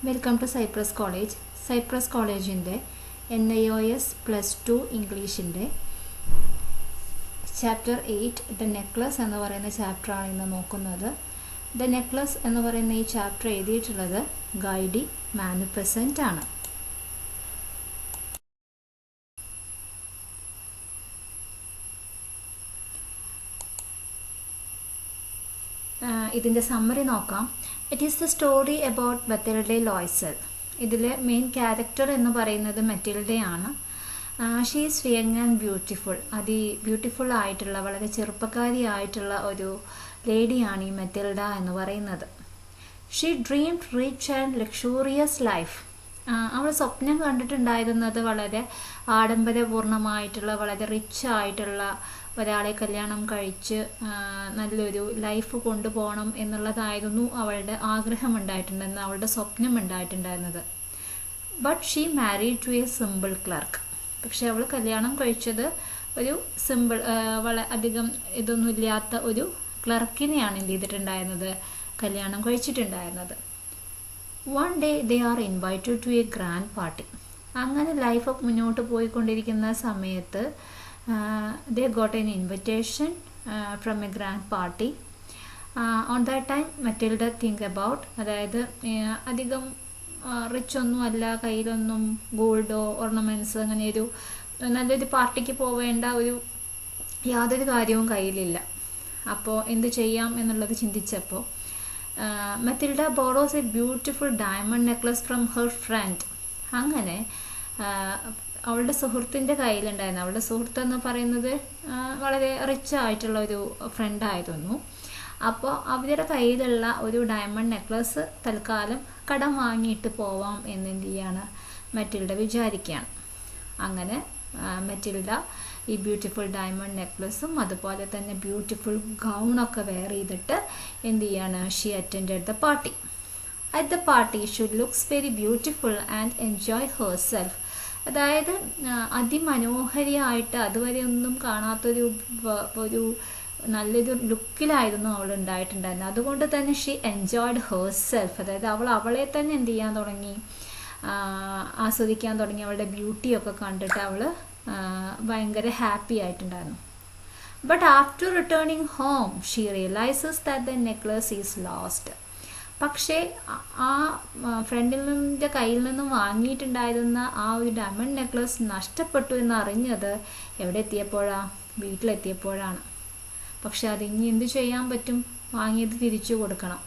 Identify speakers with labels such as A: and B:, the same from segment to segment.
A: Welcome to Cypress college. Cypress കോളേജിൻ്റെ NIOS +2 ഇംഗ്ലീഷിൻ്റെ chapter 8 the necklace എന്ന് പറയുന്ന ചാപ്റ്ററാണ് ഇന്ന് നോക്കുന്നത്. ദ നെക്ലസ് എന്ന് പറയുന്ന ഈ ചാപ്റ്റർ എഴുതിയിട്ടുള്ളത് ഗൈഡി മാനുപെസൻറ്റ് ആണ്. ഇതിൻ്റെ സമ്മറി നോക്കാം. It is the story about Mathilde Loisel. ഇതിൽ മെയിൻ ക്യാരക്ടർ എന്ന് പറയുന്നത് മെറ്റിൽഡയാണ്. She is young and beautiful. Beautiful ആയിട്ടുള്ള വളരെ ചെറുപ്പക്കാരിയായിട്ടുള്ള ഒരു ലേഡിയാണ് ഈ മെറ്റിൽഡ എന്ന് പറയുന്നത്. She dreamed rich and luxurious life. അവൾ സ്വപ്നം കണ്ടിട്ടുണ്ടായിരുന്നത് വളരെ ആഡംബരപൂർണമായിട്ടുള്ള വളരെ റിച്ച് ആയിട്ടുള്ള ഒരാളെ കല്യാണം കഴിച്ച് നല്ലൊരു ലൈഫ് കൊണ്ടുപോകണം എന്നുള്ളതായിരുന്നു അവളുടെ ആഗ്രഹം ഉണ്ടായിട്ടുണ്ടായിരുന്നത്, അവളുടെ സ്വപ്നം ഉണ്ടായിട്ടുണ്ടായിരുന്നത്. But she married to a simple clerk. പക്ഷെ അവൾ കല്യാണം കഴിച്ചത് ഒരു സിമ്പിൾ അധികം ഇതൊന്നുമില്ലാത്ത ഒരു ക്ലർക്കിനെയാണ് എന്ത് ചെയ്തിട്ടുണ്ടായിരുന്നത്, കല്യാണം കഴിച്ചിട്ടുണ്ടായിരുന്നത്. One day they are invited to a grand party. അങ്ങനെ ലൈഫ് മുന്നോട്ട് പോയിക്കൊണ്ടിരിക്കുന്ന സമയത്ത് they got an invitation from a grand party. On that time Matilda think about, അതായത് അധികം റിച്ച് ഒന്നും അല്ല, കയ്യിലൊന്നും ഗോൾഡോ ഓർണമെൻറ്റ്സ് അങ്ങനെ ഒരു നല്ലൊരു പാർട്ടിക്ക് പോവേണ്ട ഒരു യാതൊരു കാര്യവും കയ്യിലില്ല. അപ്പോൾ എന്ത് ചെയ്യാം എന്നുള്ളത് ചിന്തിച്ചപ്പോൾ Mathilde borrows a beautiful diamond necklace from her friend. അങ്ങനെ അവളുടെ സുഹൃത്തിൻ്റെ കയ്യിലുണ്ടായിരുന്നു. അവളുടെ സുഹൃത്ത് എന്ന് പറയുന്നത് വളരെ റിച്ച് ആയിട്ടുള്ള ഒരു ഫ്രണ്ടായിരുന്നു. അപ്പോൾ അവരുടെ കയ്യിലുള്ള ഒരു ഡയമണ്ട് നെക്ലസ് തൽക്കാലം കടം വാങ്ങിയിട്ട് പോവാം എന്നെന്ത് ചെയ്യാണ് മെറ്റിൽഡ വിചാരിക്കുകയാണ്. അങ്ങനെ മെറ്റിൽഡ ഈ ബ്യൂട്ടിഫുൾ ഡയമണ്ട് നെക്ലസും അതുപോലെ തന്നെ ബ്യൂട്ടിഫുൾ ഗൗണൊക്കെ വെയർ ചെയ്തിട്ട് എന്ത് ചെയ്യാണ്, she attended the party. At the party she looks very beautiful and enjoy herself. അതായത് അതിമനോഹരിയായിട്ട് അതുവരെ ഒന്നും കാണാത്തൊരു നല്ലൊരു ലുക്കിലായിരുന്നു അവൾ ഉണ്ടായിട്ടുണ്ടായിരുന്നത്. അതുകൊണ്ട് തന്നെ ഷീ എൻജോയ്ഡ് ഹെർസെൽഫ്. അതായത് അവളെ തന്നെ എന്ത് ചെയ്യാൻ തുടങ്ങി, ആസ്വദിക്കാൻ തുടങ്ങി. അവളുടെ ബ്യൂട്ടിയൊക്കെ കണ്ടിട്ട് അവൾ ഭയങ്കര ഹാപ്പി ആയിട്ടുണ്ടായിരുന്നു. But after returning home she realises that the necklace is lost. പക്ഷേ ആ ഫ്രണ്ടിൻ്റെ കയ്യിൽ നിന്നും വാങ്ങിയിട്ടുണ്ടായിരുന്ന ആ ഒരു ഡയമണ്ട് നെക്ലസ് നഷ്ടപ്പെട്ടു എന്നറിഞ്ഞത് എവിടെ എത്തിയപ്പോഴാണ്, വീട്ടിലെത്തിയപ്പോഴാണ്. പക്ഷെ അതിനി എന്ത് ചെയ്യാൻ പറ്റും, വാങ്ങിയത് തിരിച്ചു കൊടുക്കണം.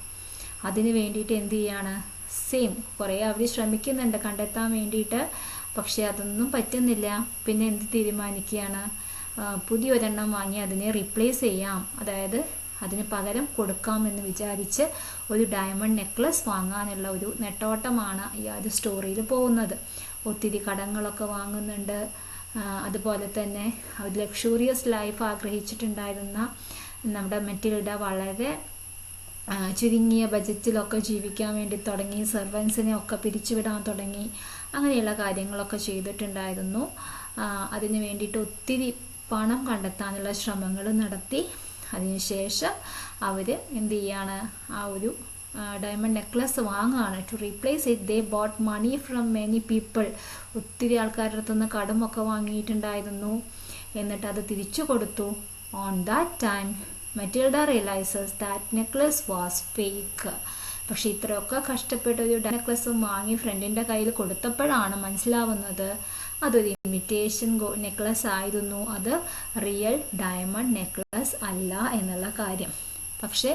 A: അതിന് വേണ്ടിയിട്ട് എന്ത് ചെയ്യാണ്, സെയിം കുറേ അവർ ശ്രമിക്കുന്നുണ്ട് കണ്ടെത്താൻ വേണ്ടിയിട്ട്, പക്ഷെ അതൊന്നും പറ്റുന്നില്ല. പിന്നെ എന്ത് തീരുമാനിക്കുകയാണ്, പുതിയൊരെണ്ണം വാങ്ങി അതിനെ റീപ്ലേസ് ചെയ്യാം, അതായത് അതിന് പകരം കൊടുക്കാമെന്ന് വിചാരിച്ച് ഒരു ഡയമണ്ട് നെക്ലസ് വാങ്ങാനുള്ള ഒരു നെട്ടോട്ടമാണ് ഈ ഒരു സ്റ്റോറിയിൽ പോകുന്നത്. ഒത്തിരി കടങ്ങളൊക്കെ വാങ്ങുന്നുണ്ട്. അതുപോലെ തന്നെ ഒരു ലക്ഷൂറിയസ് ലൈഫ് ആഗ്രഹിച്ചിട്ടുണ്ടായിരുന്ന നമ്മുടെ മെറ്റിൽഡ വളരെ ചുരുങ്ങിയ ബജറ്റിലൊക്കെ ജീവിക്കാൻ വേണ്ടി തുടങ്ങി. സെർവൻസിനെ ഒക്കെ പിരിച്ചുവിടാൻ തുടങ്ങി. അങ്ങനെയുള്ള കാര്യങ്ങളൊക്കെ ചെയ്തിട്ടുണ്ടായിരുന്നു. അതിന് വേണ്ടിയിട്ട് ഒത്തിരി പണം കണ്ടെത്താനുള്ള ശ്രമങ്ങൾ നടത്തി. അതിനുശേഷം അവർ എന്ത് ചെയ്യാണ്, ആ ഒരു ഡയമണ്ട് നെക്ലസ് വാങ്ങുകയാണ്. To replace it they bought money from many people. ഒത്തിരി ആൾക്കാരുടെ അടുത്തുനിന്ന് കടമൊക്കെ വാങ്ങിയിട്ടുണ്ടായിരുന്നു. എന്നിട്ട് അത് തിരിച്ചു കൊടുത്തു. On that time Mathilde realises that necklace was fake. പക്ഷെ ഇത്രയൊക്കെ കഷ്ടപ്പെട്ട് ഒരു നെക്ലസും വാങ്ങി ഫ്രണ്ടിൻ്റെ കയ്യിൽ കൊടുത്തപ്പോഴാണ് മനസ്സിലാവുന്നത് അതൊരു ഇമിറ്റേഷൻ നെക്ലസ് ആയിരുന്നു, അത് റിയൽ ഡയമണ്ട് നെക്ലസ് അല്ല എന്നുള്ള കാര്യം. പക്ഷേ